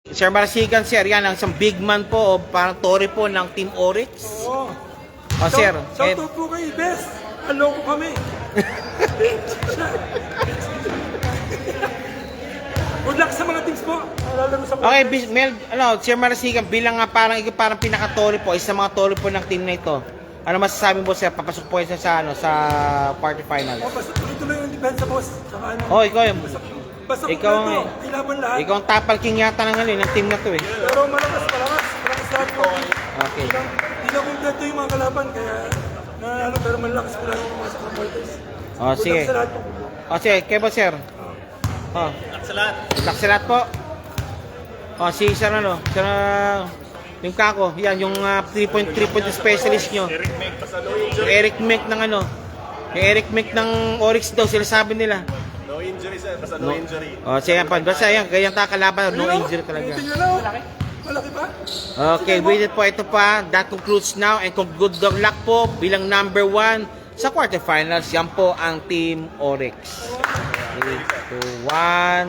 Sir Marasigan, sir, yan ang isang big man po, o parang Tory po ng Team Oryx. Oo. O sir, Shout out po kay Best. Aloko kami. Good luck sa mga teams po. Lalaro sa okay, Mel, Sir Marasigan, bilang nga parang pinaka-Tory po, isa mga Tory po ng team na ito. Ano masasabi mo, sir? Papasok po isa sa quarter finals. Basta tuloy-tuloy yung depensa, boss. Saka ano. Oh, ikaw yun. Basta Ikaw ito, ang- ilaban lahat. Ikaw ang tapal king yata ng team na to eh. Pero malakas lahat po. Okay. Hindi lang kompleto yung mga kalaban, kaya pero malakas po lahat yung mga supporters. Oh, sige. Good luck sa lahat po. O sige, kayo ba, sir? Oh. Luck sa lahat po. O, si sir sir, yung kako, yan, yung 3-point specialist nyo. Yung Eric Mek ng yung Eric Mek ng Oryx daw, sila sabi nila. No injury, sir. Basta no injury. O, sige pa, basta yan, ganyan kalaban, no injury talaga. Tingnan lang. Malaki pa? Okay, with it po, ito pa, that concludes now, and kung good luck po, bilang number 1 sa quarterfinals, yan po ang Team Oryx. 3, 2, 1.